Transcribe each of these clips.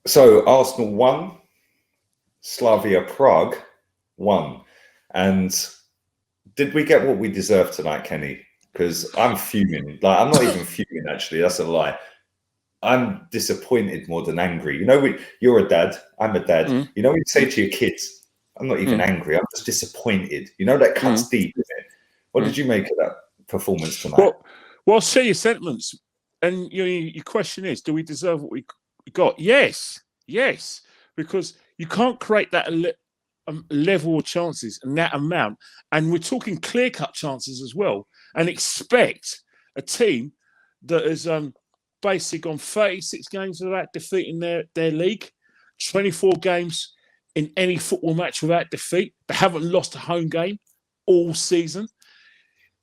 So Arsenal won, Slavia Prague won. And did we get what we deserved tonight, Kenny? Because I'm fuming. Like, I'm not even fuming, actually. That's a lie. I'm disappointed more than angry. You're a dad. I'm a dad. You know, when you say to your kids, I'm not even angry. I'm just disappointed. You know, that cuts deep, isn't it? What did you make of that performance tonight? Well, share your sentiments. And your question is, do we deserve what we got? Yes. Because you can't create that level of chances and that amount. And we're talking clear-cut chances as well. And expect a team that has basically gone 36 games without defeating their league, 24 games in any football match without defeat. They haven't lost a home game all season.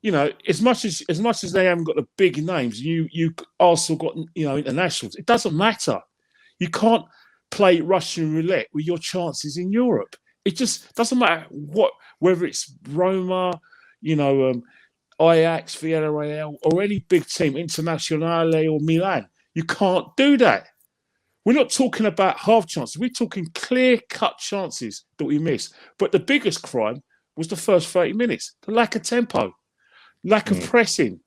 You know, as much as they haven't got the big names, you also got internationals. It doesn't matter. You can't play Russian roulette with your chances in Europe. It just doesn't matter whether it's Roma, Ajax, Villarreal, or any big team, Internazionale or Milan. You can't do that. We're not talking about half chances. We're talking clear-cut chances that we miss. But the biggest crime was the first 30 minutes, the lack of tempo. Lack of pressing.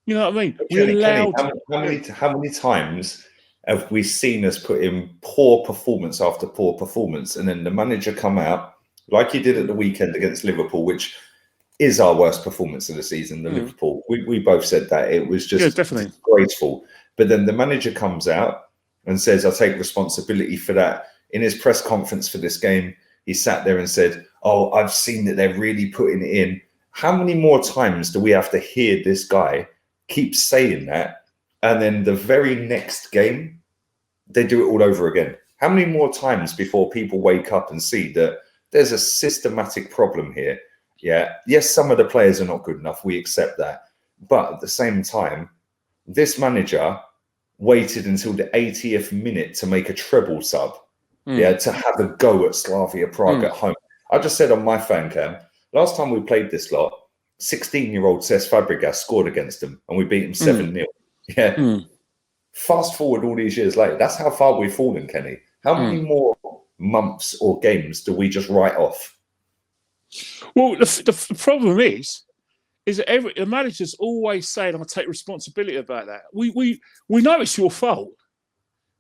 You know what I mean? Kenny, how many times have we seen us put in poor performance after poor performance, and then the manager come out like he did at the weekend against Liverpool, which is our worst performance of the season, Liverpool. We both said that. It was just disgraceful. But then the manager comes out and says, I take responsibility for that. In his press conference for this game, he sat there and said, I've seen that they're really putting it in. How many more times do we have to hear this guy keep saying that? And then the very next game, they do it all over again. How many more times before people wake up and see that there's a systematic problem here? Yeah. Yes, some of the players are not good enough. We accept that. But at the same time, this manager waited until the 80th minute to make a treble sub. To have a go at Slavia Prague at home. I just said on my fan cam, last time we played this lot, 16-year-old Cesc Fabregas scored against them and we beat him 7-0. Yeah. Fast forward all these years later, that's how far we've fallen, Kenny. How many more months or games do we just write off? Well, the problem is that the manager's always saying, "I'll take responsibility about that." We know it's your fault.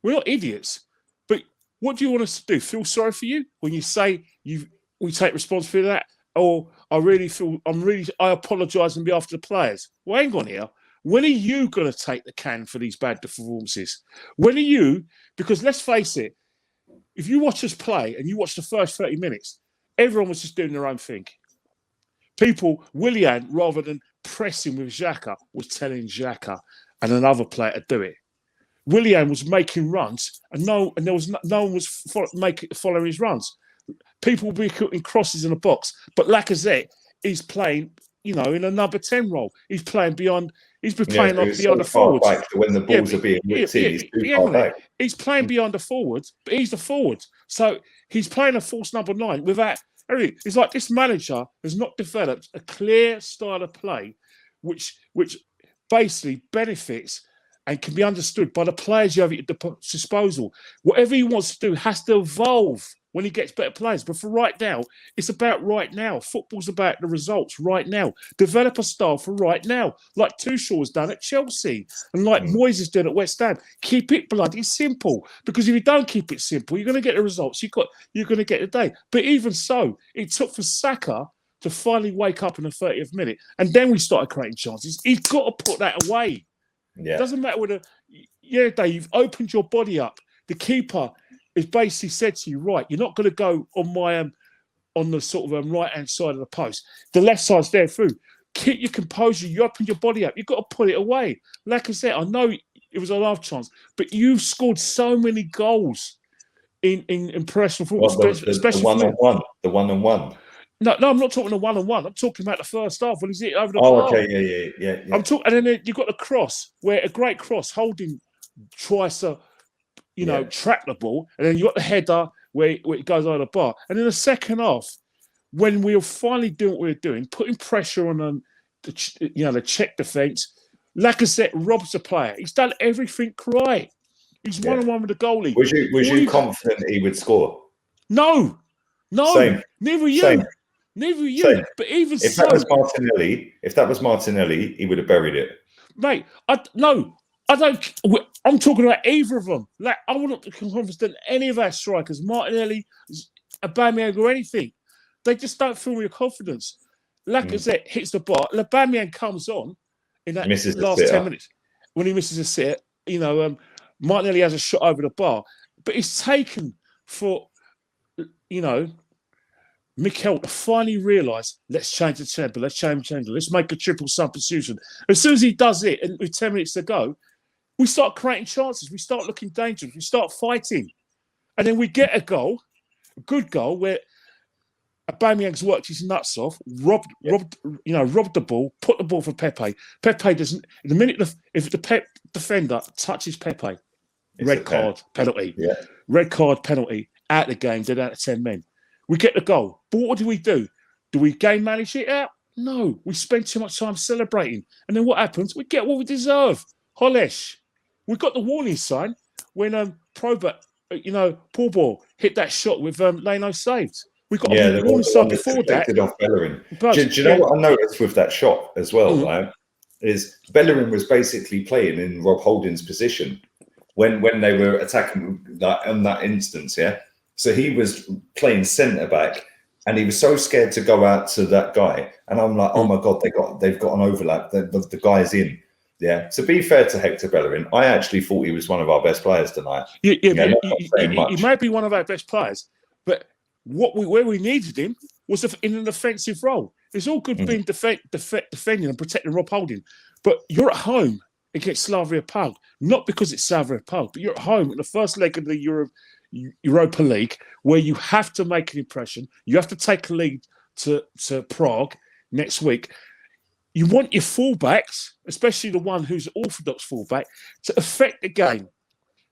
We're not idiots. But what do you want us to do? Feel sorry for you when you say we take responsibility for that? Or I apologise on behalf of the players. Well, hang on here. When are you going to take the can for these bad performances? When are you? Because let's face it, if you watch us play and you watch the first 30 minutes, everyone was just doing their own thing. Willian, rather than pressing with Xhaka, was telling Xhaka and another player to do it. Willian was making runs, and no one was following his runs. People will be putting crosses in the box, but Lacazette is playing, in a number 10 role. He's playing beyond. He's been playing beyond the forwards. When the balls are being whipped in, he's too far back. He's playing beyond the forwards, but he's the forward. So he's playing a false number 9 without everything. It's like this manager has not developed a clear style of play, which basically benefits and can be understood by the players you have at the disposal. Whatever he wants to do has to evolve when he gets better players. But for right now, it's about right now. Football's about the results right now. Develop a style for right now, like Tuchel's done at Chelsea and like Moyes is doing at West Ham. Keep it bloody simple, because if you don't keep it simple, you're going to get the results. You're going to get the day. But even so, it took for Saka to finally wake up in the 30th minute, and then we started creating chances. He's got to put that away. Yeah. It doesn't matter whether, Dave, you've opened your body up. The keeper is basically said to you, right, you're not going to go on the sort of right-hand side of the post. The left side's there through. Keep your composure. You open your body up. You've got to put it away. Like I said, I know it was a love chance, but you've scored so many goals in professional football, especially the one-on-one. No, I'm not talking the one-on-one. I'm talking about the firk half when he's hit over the bar. Okay, yeah. I'm talking, and then you've got the cross, where a great cross, Holding tries to, track the ball, and then you got the header where it goes over the bar. And in the second half, when we were finally doing what we were doing, putting pressure on the Czech defence, Lacazette robs the player. He's done everything right. He's 1-on-1 with the goalie. Was you confident he would score? No. Same. Neither you. Same. Neither you. Same. But even if that was Martinelli, he would have buried it. Mate, I don't. I'm talking about either of them. Like, I wouldn't be confident in any of our strikers, Martinelli, Aubameyang, or anything. They just don't fill me with confidence. Lacazette hits the bar. Aubameyang comes on in that last 10 minutes when he misses a sit. You know, Martinelli has a shot over the bar, but it's taken for, you know, Mikel to finally realise, let's change the tempo, let's make a triple substitution. As soon as he does it, and with 10 minutes to go, we start creating chances, we start looking dangerous, we start fighting. And then we get a goal, a good goal, where Aubameyang's worked his nuts off, robbed the ball, put the ball for Pepe. Pepe doesn't, the minute if the defender touches Pepe, red card, penalty. Yeah. Red card, penalty, out of the game, dead out of 10 men. We get the goal. But what do? Do we game manage it out? No. We spend too much time celebrating. And then what happens? We get what we deserve. Holesh. We got the warning sign when Probert, poor ball, hit that shot with Leno saved. We got a warning sign before that. Off Bellerin. Do you know what I noticed with that shot as well, right? Is Bellerin was basically playing in Rob Holding's position when they were attacking that in that instance, yeah? So he was playing centre back, and he was so scared to go out to that guy. And I'm like, oh my god, they've got an overlap. The guy's in. Yeah. To be fair to Hector Bellerin, I actually thought he was one of our best players tonight. He might be one of our best players, but where we needed him was in an offensive role. It's all good being defending and protecting Rob Holding, but you're at home against Slavia Prague, not because it's Slavia Prague, but you're at home in the first leg of the Europa League, where you have to make an impression. You have to take a lead to Prague next week. You want your fullbacks, especially the one who's an orthodox fullback, to affect the game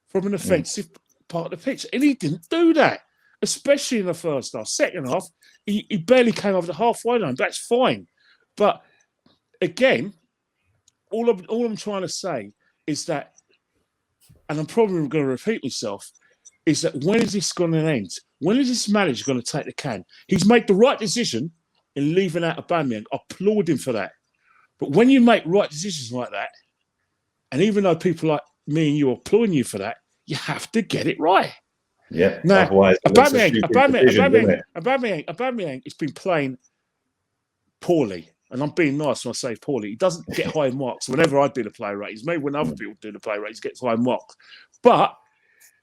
from an offensive part of the pitch. And he didn't do that, especially in the first half. Second half, he barely came over the halfway line. That's fine. But again, all I'm trying to say is that, and I'm probably going to repeat myself, is that when is this going to end? When is this manager going to take the can? He's made the right decision in leaving out Aubameyang. I applaud him for that. But when you make right decisions like that, and even though people like me and you are applauding you for that, you have to get it right. Yeah. Now, otherwise, Aubameyang has been playing poorly. And I'm being nice when I say poorly. He doesn't get high marks whenever I do the play ratings. Maybe when other people do the play ratings, he gets high marks. But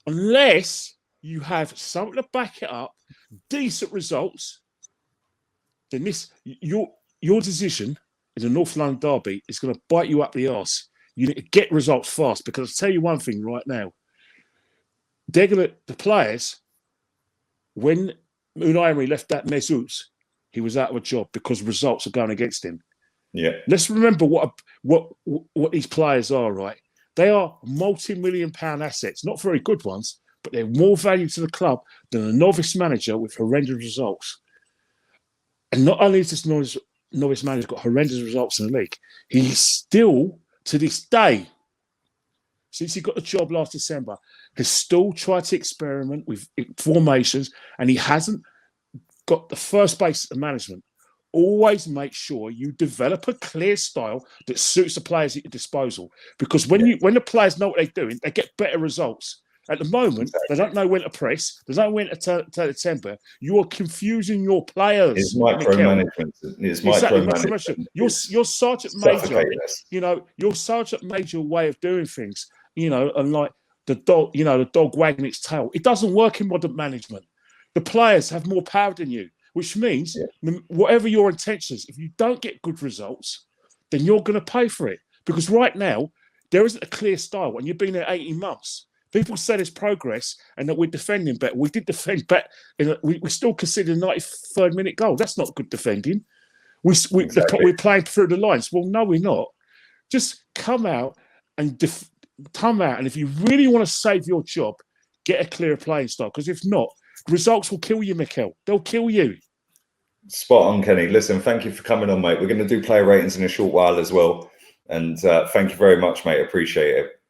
unless you have something to back it up, decent results, then your decision in the North London derby is going to bite you up the arse. You need to get results fast, because I'll tell you one thing right now. The players, when Unai Emery left that Mesut, he was out of a job because results are going against him. Yeah. Let's remember what these players are, right? They are multi-million-pound assets, not very good ones, but they're more value to the club than a novice manager with horrendous results. And not only has this novice manager got horrendous results in the league, he's still, to this day, since he got the job last December, has still tried to experiment with formations, and he hasn't got the first base of management. Always make sure you develop a clear style that suits the players at your disposal. Because when the players know what they're doing, they get better results. At the moment, they don't know when to press. They don't know when to turn the temper. You are confusing your players. It's micromanagement. It's micromanagement. Your Sergeant Major, your Sergeant Major way of doing things, and like the dog wagging its tail. It doesn't work in modern management. The players have more power than you, which means whatever your intentions, if you don't get good results, then you're going to pay for it. Because right now, there isn't a clear style, and you've been there 18 months. People say there's progress and that we're defending better. We did defend better. We still consider a 93rd minute goal. That's not good defending. We're playing through the lines. Well, no, we're not. Just come out and if you really want to save your job, get a clear playing style. Because if not, results will kill you, Mikel. They'll kill you. Spot on, Kenny. Listen, thank you for coming on, mate. We're going to do player ratings in a short while as well. And thank you very much, mate. Appreciate it.